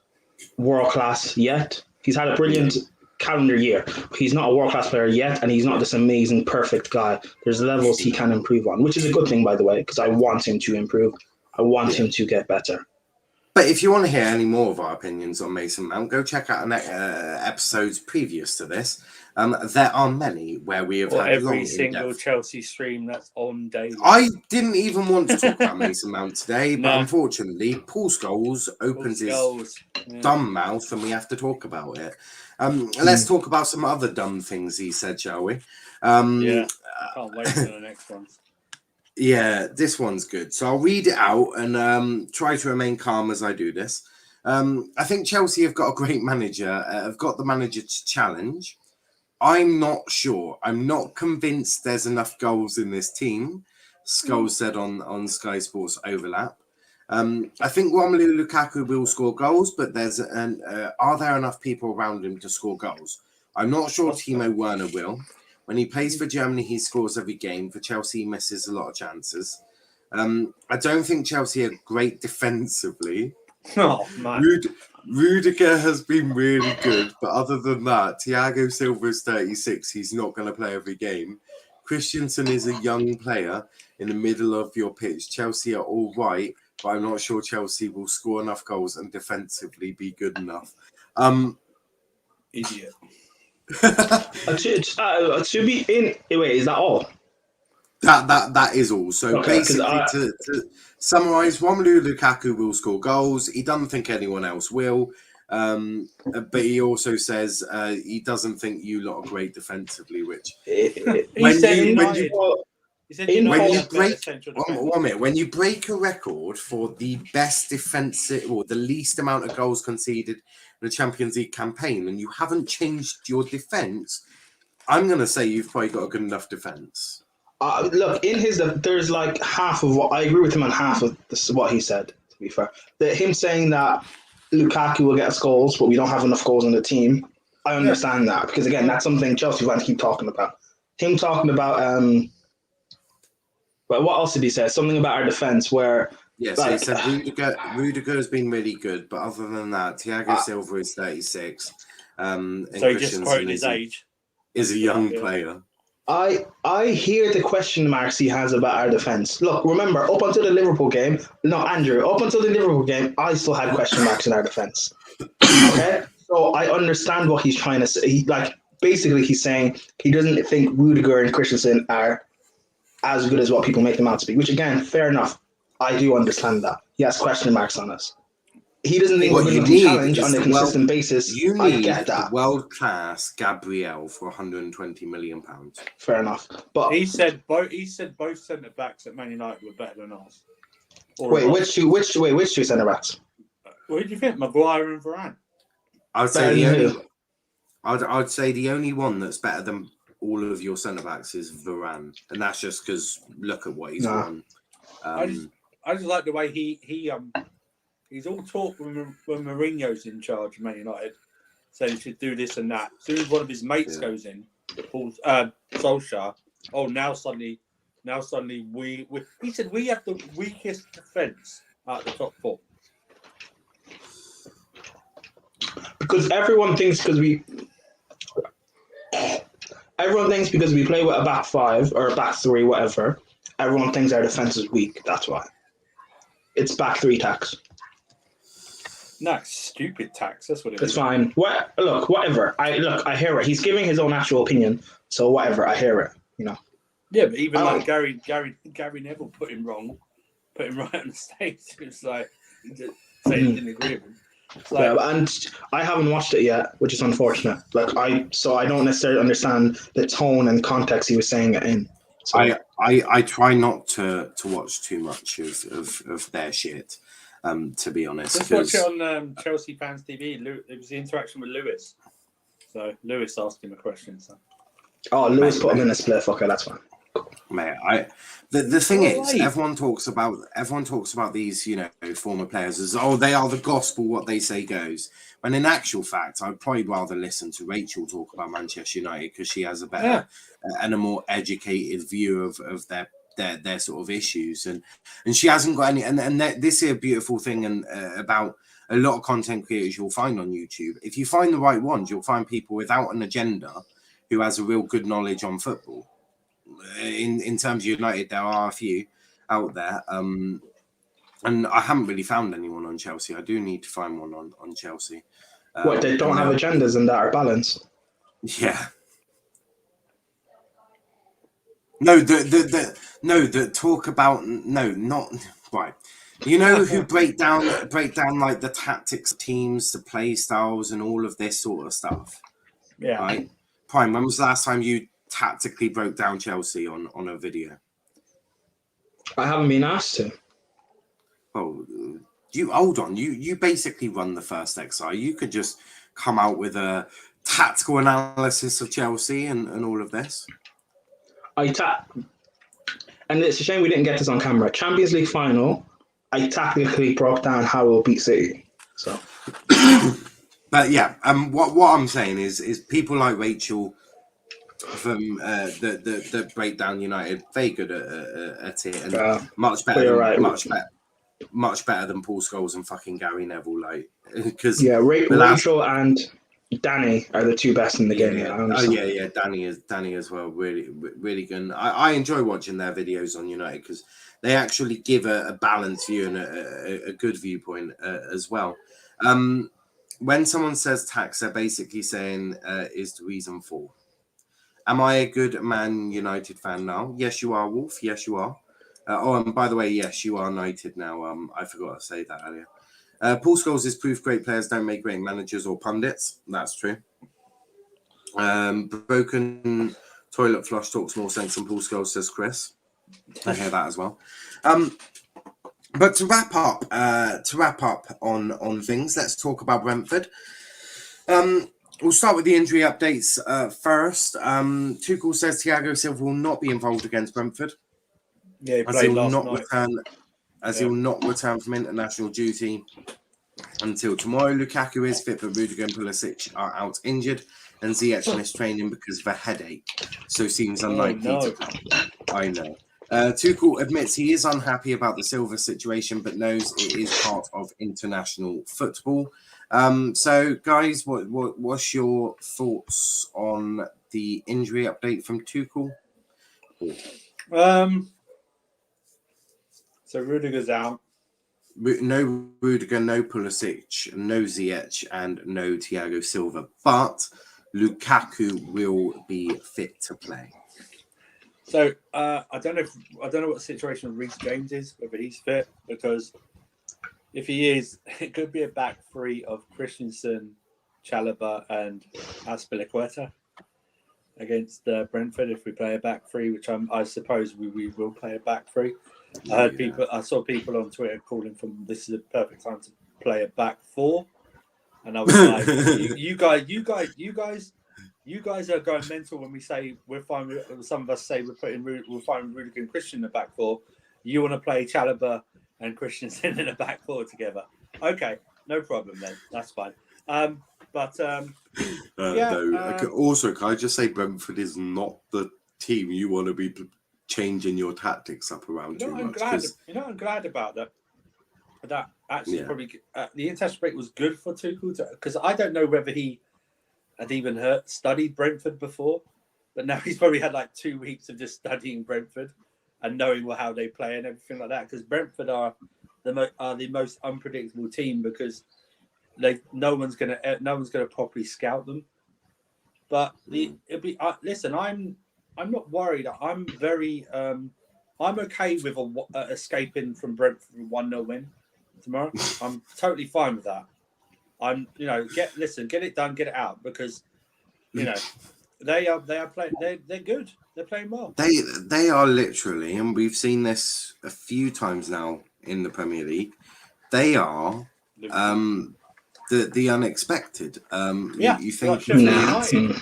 world class yet. He's had a brilliant calendar year. He's not a world class player yet, and he's not this amazing perfect guy. There's levels he can improve on, which is a good thing, by the way, because I want him to improve. I want him to get better. But if you want to hear any more of our opinions on Mason Mount, go check out episodes previous to this. There are many where we have had every single Chelsea stream that's on daily. I didn't even want to talk about Mason Mount today, but unfortunately, Paul Scholes opens his dumb mouth and we have to talk about it. Let's talk about some other dumb things he said, shall we? I can't wait for the next one. Yeah, this one's good. So I'll read it out and try to remain calm as I do this. I think Chelsea have got a great manager, have got the manager to challenge. I'm not sure. I'm not convinced there's enough goals in this team, Scholes said on Sky Sports Overlap. I think Romelu Lukaku will score goals, but are there enough people around him to score goals? I'm not sure Timo Werner will. When he plays for Germany, he scores every game. For Chelsea, he misses a lot of chances. I don't think Chelsea are great defensively. Oh, man. Rudiger has been really good, but other than that, Thiago Silva is 36. He's not going to play every game. Christensen is a young player in the middle of your pitch. Chelsea are all right, but I'm not sure Chelsea will score enough goals and defensively be good enough. Idiot. To be in. Wait, is that all? That is all. So basically, to summarise, Romelu Lukaku will score goals. He doesn't think anyone else will, but he also says he doesn't think you lot are great defensively. Which when you break a record for the best defensive or the least amount of goals conceded in a Champions League campaign, and you haven't changed your defence, I'm going to say you've probably got a good enough defence. Look, there's like half of what I agree with him on half of what he said. To be fair, him saying that Lukaku will get us goals, but we don't have enough goals on the team. I understand that because again, that's something Chelsea fans keep talking about. Him talking about but what else did he say? Something about our defense where. Yes, he said Rudiger has been really good, but other than that, Thiago Silva is 36. So he just quoted his age. Is a young player. I hear the question marks he has about our defence. Look, remember, up until the Liverpool game, no, Andrew, up until the Liverpool game, I still had question marks in our defence. Okay? So I understand what he's trying to say. Basically, he's saying he doesn't think Rudiger and Christensen are as good as what people make them out to be, which, again, fair enough. I do understand that. He has question marks on us. He doesn't think we're What good you enough to need challenge is on a consistent basis. You I need get that. world-class Gabriel for £120 million. Fair enough. But He said both centre backs at Man United were better than us. which two centre backs? What do you think, Maguire and Varane? I'd say the only one that's better than all of your centre backs is Varane, and that's just because look at what he's won. I just like the way he's all talk when Mourinho's in charge of Man United, saying he should do this and that. As soon as one of his mates goes in, Solskjaer, now suddenly he said we have the weakest defence out of the top four. Because everyone thinks because we play with a back five or a back three, whatever, everyone thinks our defence is weak. That's why. It's back three tax. No, stupid tax. That's what it is. It's fine. Whatever. I hear it. He's giving his own actual opinion. So whatever, I hear it. Yeah, but even Gary Neville put him right on the stage. It's like saying he didn't agree with him. Yeah, and I haven't watched it yet, which is unfortunate. I don't necessarily understand the tone and context he was saying it in. So, I try not to watch too much of their shit, to be honest. Just watch it on Chelsea Fans TV. It was the interaction with Lewis. So Lewis asked him a question. So. Lewis put him in a split. Okay, that's fine. Mate, the thing is, everyone talks about these, former players as they are the gospel. What they say goes. When in actual fact, I'd probably rather listen to Rachel talk about Manchester United because she has a better and a more educated view of their sort of issues, and she hasn't got any. And this is a beautiful thing, and about a lot of content creators you'll find on YouTube. If you find the right ones, you'll find people without an agenda who has a real good knowledge on football. In terms of United, there are a few out there, and I haven't really found anyone on Chelsea. I do need to find one on Chelsea. They don't have agendas and that are balanced. Yeah. The talk about not right. Who break down like the tactics of teams, the play styles, and all of this sort of stuff. Yeah. Right. Prime. When was the last time you tactically broke down Chelsea on a video? I haven't been asked to. Well, you hold on. You basically run the first XI. You could just come out with a tactical analysis of Chelsea and all of this. And it's a shame we didn't get this on camera. Champions League final, I tactically broke down how we'll beat City. So, but yeah, what I'm saying is people like Rachel from the breakdown United, very good at it, and much better, much better than Paul Scholes and fucking Gary Neville. Like, because Rachel and Danny are the two best in the game. Danny as well. Really, really good. And I enjoy watching their videos on United because they actually give a balanced view and a good viewpoint as well. When someone says tax, they're basically saying is the reason for. Am I a good Man United fan now? Yes, you are, Wolf. Yes, you are. And by the way, yes, you are United now. I forgot to say that earlier. Paul Scholes is proof great players don't make great managers or pundits. That's true. Broken toilet flush talks more sense than Paul Scholes, says Chris. I hear that as well. But to wrap up on things, let's talk about Brentford. We'll start with the injury updates first. Tuchel says Thiago Silva will not be involved against Brentford. Yeah, he played last night. He will not return from international duty until tomorrow. Lukaku is fit, but Rudiger and Pulisic are out injured, and Ziyech missed training because of a headache, so seems unlikely to come. I know. Tuchel admits he is unhappy about the Silva situation, but knows it is part of international football. So, guys, what's your thoughts on the injury update from Tuchel? So Rudiger's out. No Rudiger, no Pulisic, no Ziyech, and no Thiago Silva. But Lukaku will be fit to play. So I don't know what the situation with Reece James is, whether he's fit, because if he is, it could be a back three of Christensen, Chalobah, and Azpilicueta against Brentford. If we play a back three, which I suppose we will play a back three. I saw people on Twitter calling for this is a perfect time to play a back four, and I was like, you guys are going mental when we say we're fine. Some of us say we're fine with Rudiger and Christian in the back four. You want to play Chalobah and Christensen in a back four together? Okay, no problem then. That's fine. Also, can I just say Brentford is not the team you want to be changing your tactics up around too much. I'm glad about that. That actually probably the international break was good for Tuchel because I don't know whether he had even studied Brentford before, but now he's probably had like 2 weeks of just studying Brentford and knowing how they play and everything like that. Because Brentford are the most unpredictable team because no one's gonna properly scout them. But listen, I'm not worried. I'm very I'm okay with escaping from Brentford 1-0 win tomorrow. I'm totally fine with that. Get it done, get it out because they are playing. They're good. They're playing well. They are literally, and we've seen this a few times now in the Premier League. They are the unexpected. You think like United.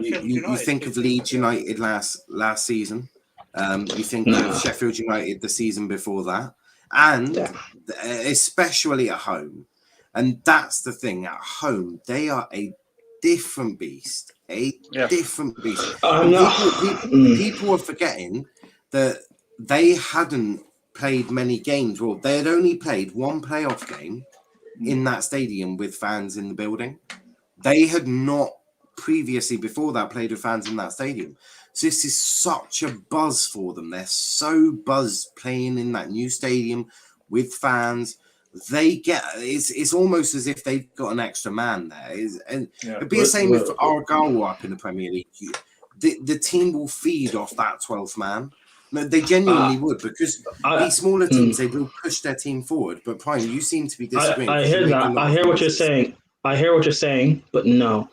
You think of Leeds United last season. You think of Sheffield United the season before that, and especially at home. And that's the thing. At home, they are a different beast. Different beast. People are forgetting that they hadn't played many games. Well, they had only played one playoff game in that stadium with fans in the building. They had not previously, before that, played with fans in that stadium. So this is such a buzz for them. They're so buzzed playing in that new stadium with fans. It's almost as if they've got an extra man there. It'd be the same with Argyle up in the Premier League. The team will feed off that 12th man. No, they genuinely would, because these smaller teams, they will push their team forward. But Prime, you seem to be disagreeing. I hear that. I hear what you're saying. But no.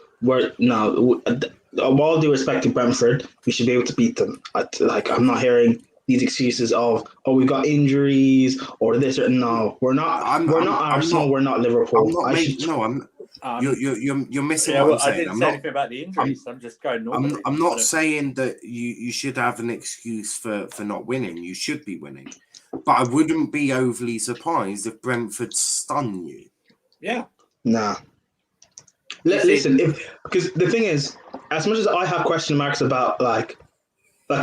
All due respect to Brentford, we should be able to beat them. I'm not hearing these excuses of we got injuries or this or no. We're not Arsenal. We're not Liverpool. You're missing what I'm saying. I didn't say anything about the injuries. I'm just going normally. I'm not saying that you should have an excuse for not winning. You should be winning, but I wouldn't be overly surprised if Brentford stun you. Yeah. Nah. Listen, because the thing is, as much as I have question marks about like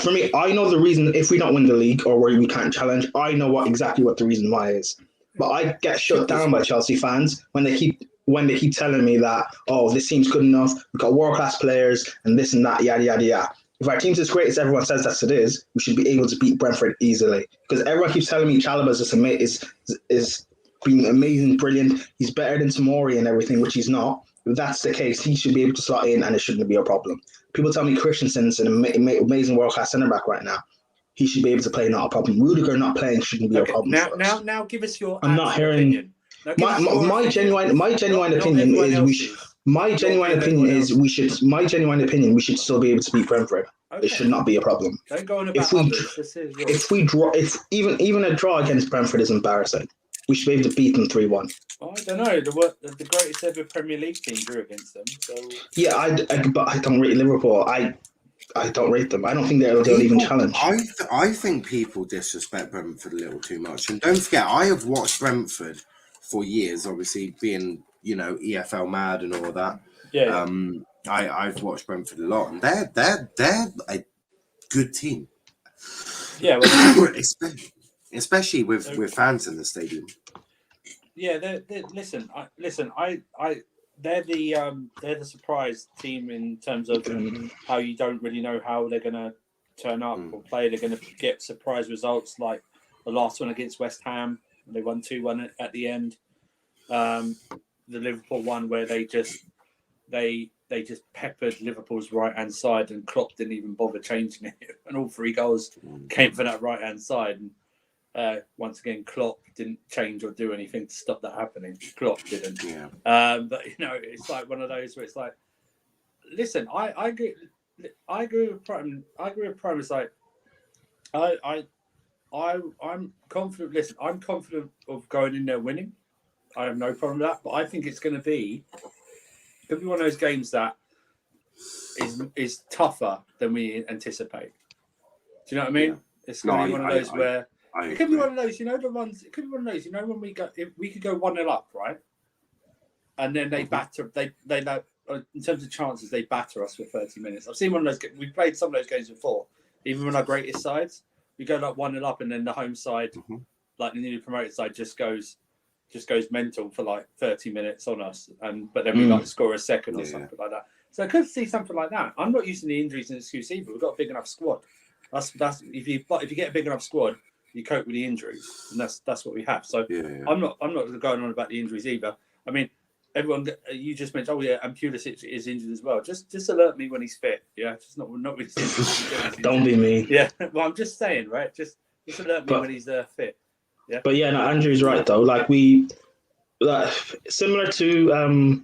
for me, I know the reason if we don't win the league or where we can't challenge, I know exactly what the reason why is. But I get shut down by Chelsea fans when they keep telling me that this team's good enough, we've got world class players and this and that, yada yada yada. If our team's as great as everyone says that it is, we should be able to beat Brentford easily. Because everyone keeps telling me Chalobah is being amazing, brilliant. He's better than Tomori and everything, which he's not. If that's the case, he should be able to slot in and it shouldn't be a problem. People tell me Christensen's an amazing world-class centre-back right now. He should be able to play, not a problem. Rudiger not playing shouldn't be a problem. Now give us your I'm not hearing opinion. My genuine opinion is we should still be able to beat Brentford. Okay. It should not be a problem. Don't go on about others. Even a draw against Brentford is embarrassing. We should be able to beat them 3-1. I don't know. The greatest ever Premier League team drew against them. So yeah, but I don't rate Liverpool. I don't rate them. I don't think they'll even challenge. I think people disrespect Brentford a little too much. And don't forget, I have watched Brentford for years. Obviously, being EFL mad and all that. Yeah. I've watched Brentford a lot, and they're a good team. Yeah. Well, especially with fans in the stadium. Yeah, listen. they're the surprise team in terms of how you don't really know how they're going to turn up or play. They're going to get surprise results like the last one against West Ham. They won 2-1 at the end. The Liverpool one where they just peppered Liverpool's right hand side, and Klopp didn't even bother changing it, and all 3 goals came from that right hand side. And once again, Klopp didn't change or do anything to stop that happening. Klopp didn't. Yeah. But it's like one of those where it's like, listen, I agree with Prime. I agree with Prime. It's like I'm confident. Listen, I'm confident of going in there winning. I have no problem with that. But I think it's going to be one of those games that is tougher than we anticipate. Do you know what I mean? Yeah. It's going to be one of those where it could be one of those. The ones. It could be one of those. When we go, if we could go 1-0 up, right, and then they batter. They in terms of chances, they batter us for 30 minutes. I've seen one of those. We played some of those games before, even when our greatest sides. We go like 1-0 up, and then the home side, like the newly promoted side, just goes mental for like 30 minutes on us, but then we like score a second or something like that. So I could see something like that. I'm not using the injuries as an excuse either. We've got a big enough squad. That's if you get a big enough squad, you cope with the injuries, and that's what we have. So I'm not going on about the injuries either. I mean, everyone, you just mentioned, and Pulisic is injured as well. Just alert me when he's fit. Yeah, just not when he's injured. Don't be me. Yeah, well, I'm just saying, right? Just alert me when he's fit. Yeah. But yeah, no, Andrew's right though. Like similar to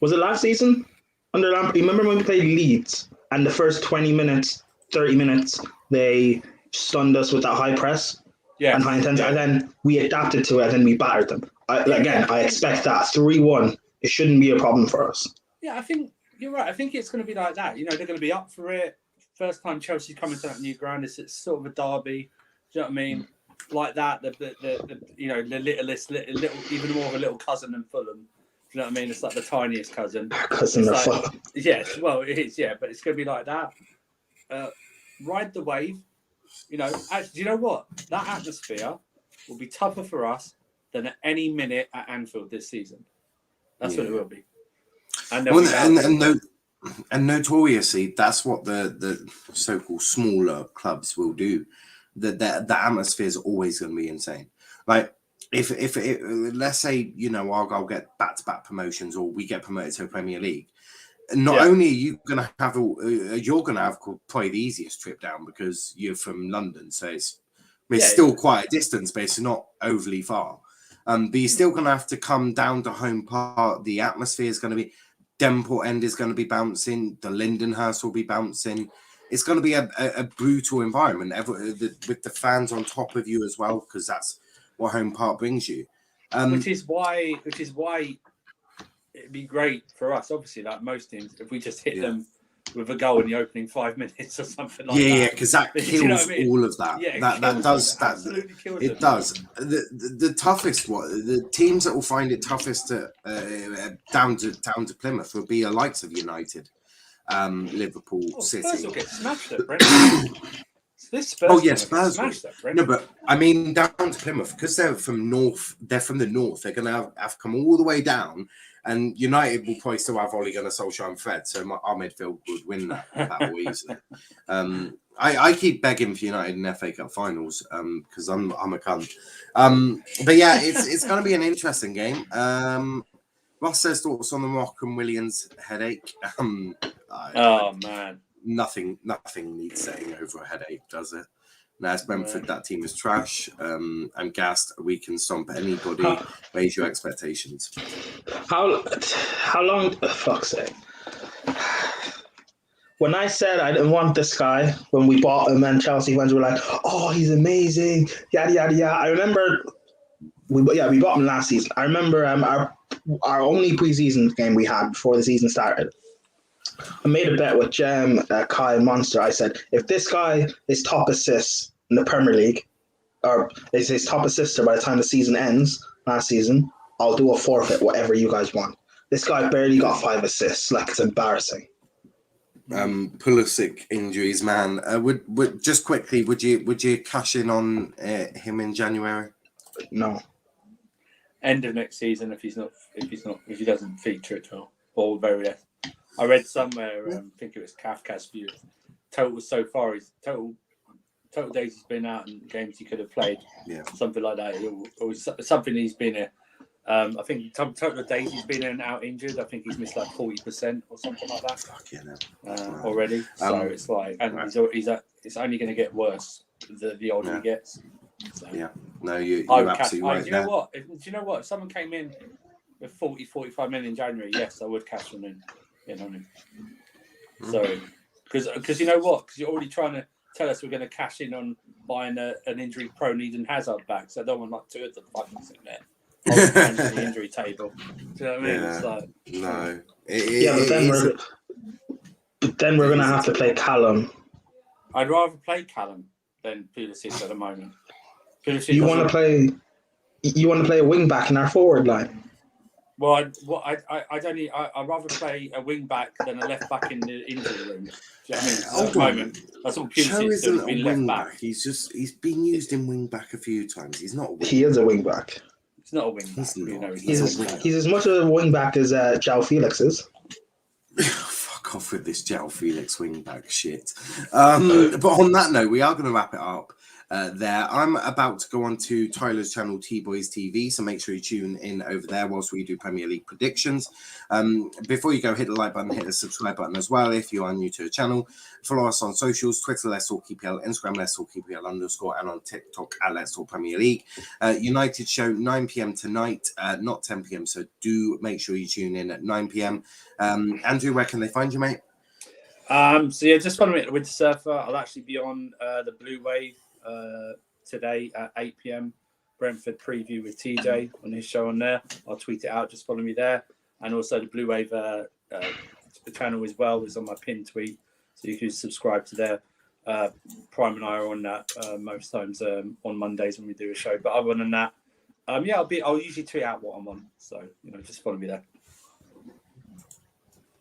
was it last season under Lampard? Remember when we played Leeds and the first 20 minutes, 30 minutes, they stunned us with that high press and high intensity, and then we adapted to it and then we battered them. I expect that 3-1. It shouldn't be a problem for us. Yeah, I think you're right. I think it's going to be like that. They're going to be up for it. First time Chelsea's coming to that new ground, it's sort of a derby. Do you know what I mean? Like that, the littlest, little, even more of a little cousin than Fulham. Do you know what I mean? It's like the tiniest cousin. Cousin of Fulham. Yes, well, it is, yeah, but it's going to be like that. Ride the wave. Actually, do you know what? That atmosphere will be tougher for us than at any minute at Anfield this season. That's what it will be. And notoriously, that's what the so-called smaller clubs will do. The atmosphere is always going to be insane. Like if let's say Argyle get back-to-back promotions, or we get promoted to the Premier League, not only are you going to have probably the easiest trip down because you're from London, so it's still quite a distance, but it's not overly far. But you're still going to have to come down to home part. The atmosphere is going to be. Denport End is going to be bouncing. The Lindenhurst will be bouncing. It's going to be a brutal environment with the fans on top of you as well, because that's what home park brings you. Which is why it'd be great for us, obviously, like most teams, if we just hit them with a goal in the opening 5 minutes or something like that. Yeah, because that kills all of that. Yeah, that does. Absolutely kills it. Does. The toughest one, the teams that will find it toughest down to Plymouth will be the likes of United, Liverpool, City. Spurs will get smashed at Brentford. Spurs. No, but I mean down to Plymouth, because they're from north. They're from the north. They're going to have come all the way down. And United will probably still have Ole Gunnar Solskjaer and Fred, so our midfield would win that battle easily. I keep begging for United in FA Cup finals because I'm a cunt. But yeah, it's going to be an interesting game. Ross says thoughts on the Morgan Williams headache. Man, nothing needs saying over a headache, does it? Now, it's Brentford, that team is trash. I'm gassed. We can stomp anybody. Raise your expectations. How long? Fuck's sake. When I said I didn't want this guy, when we bought him and Chelsea fans were like, oh, he's amazing, yada, yada, yada. I remember, we bought him last season. I remember our only preseason game we had before the season started. I made a bet with Jem, Kai, and Monster. I said, if this guy is top assists in the Premier League, or is his top assister by the time the season ends last season, I'll do a forfeit, whatever you guys want. This guy barely got 5 assists. Like, it's embarrassing. Pulisic injuries, man. Would just quickly, would you cash in on him in January? No. end of next season if he doesn't feature at all or very. I read somewhere, I think it was Kafka's view. Total so far, he's total days he's been out and games he could have played. Yeah. Something like that. Or something he's been in. I think total days he's been in and out injured. I think he's missed like 40% or something like that. Already. So it's like, and it's only going to get worse the older he gets. So. Yeah. No, you're absolutely right. Do you know what? Do you know what? If someone came in with 45 million in January, yes, I would cash them in. You know what I mean? So, because you know what? Because you're already trying to tell us we're going to cash in on buying an injury-prone Eden Hazard back. So I don't want like two of them fucking sitting there. The injury table. Do you know what I mean? Yeah. It's like, no. But then we're going to have to play Callum. I'd rather play Callum than Pulisic at the moment. You want to play a wing back in our forward line? Well, I'd rather play a wing back than a left back in the injury room. Do you know what I mean? At the moment, that's all Pulisic's doing, been left back. He's been used in wing back a few times. He's not a wing He is a wing back. He's not a wing back. He's as much of a wing back as João Felix is. Fuck off with this João Felix wing back shit. But on that note, we are going to wrap it up. There, I'm about to go on to Tyler's channel, T-Boys TV, so make sure you tune in over there whilst we do Premier League predictions. Before you go, hit the like button, hit the subscribe button as well if you are new to the channel. Follow us on socials, Twitter, Let's Talk EPL, Instagram, Let's Talk EPL _ and on TikTok at Let's Talk Premier League. United show 9 p.m. tonight, not 10 p.m, so do make sure you tune in at 9 p.m. Andrew, where can they find you, mate? So yeah, just follow me at the Winter Surfer. I'll actually be on the Blue Wave today at 8 p.m. Brentford preview with TJ on his show on there. I'll tweet it out. Just follow me there. And also the Blue Wave channel as well is on my pinned tweet, so you can subscribe to there. Prime and I are on that most times on Mondays when we do a show. But other than that, I'll usually tweet out what I'm on. So just follow me there.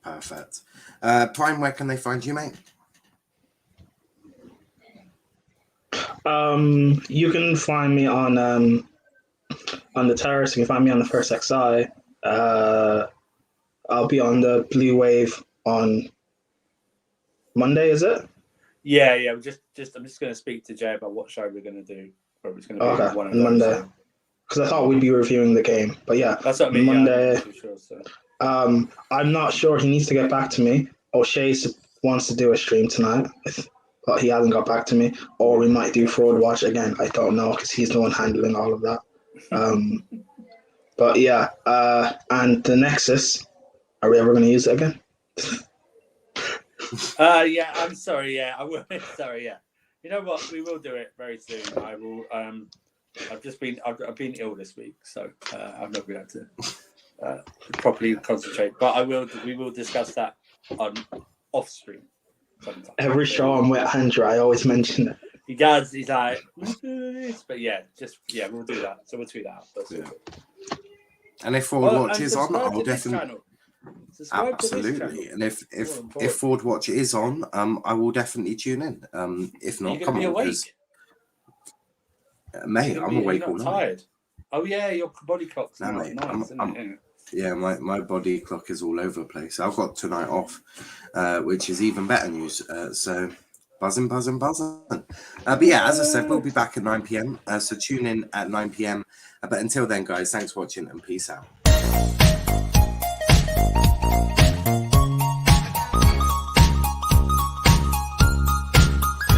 Perfect. Prime, where can they find you, mate? You can find me on the terrace. You can find me on the First XI. I'll be on the Blue Wave on Monday. Is it? Yeah. I'm just going to speak to Jay about what show we're going to do. Probably it's going to be one of Monday. Because I thought we'd be reviewing the game, but yeah, that's what I mean. Monday. Yeah, sure, so. I'm not sure. He needs to get back to me. O'Shea wants to do a stream tonight. But he hasn't got back to me. Or we might do Fraud Watch again. I don't know because he's the one handling all of that. But yeah, and the Nexus, are we ever going to use it again? Yeah, I'm sorry. Yeah, I will. Sorry. Yeah, you know what? We will do it very soon. I will. I've been ill this week, so I've not been able to properly concentrate. But we will discuss that on off stream. Every show I'm with Andrew, I always mention it. He does. He's like, but yeah, we'll do that. So we'll tweet that out. Yeah. And if Forward Watch is on, I'll definitely. Absolutely. And if Forward Watch is on, I will definitely tune in. If not, come on, because mate, I'm awake all night. Tired. Oh yeah, your body clock's no, mate, nice, yeah, my body clock is all over the place. I've got tonight off, which is even better news. So buzzing. But yeah, as I said, we'll be back at 9 p.m. So tune in at 9 p.m. But until then, guys, thanks for watching and peace out.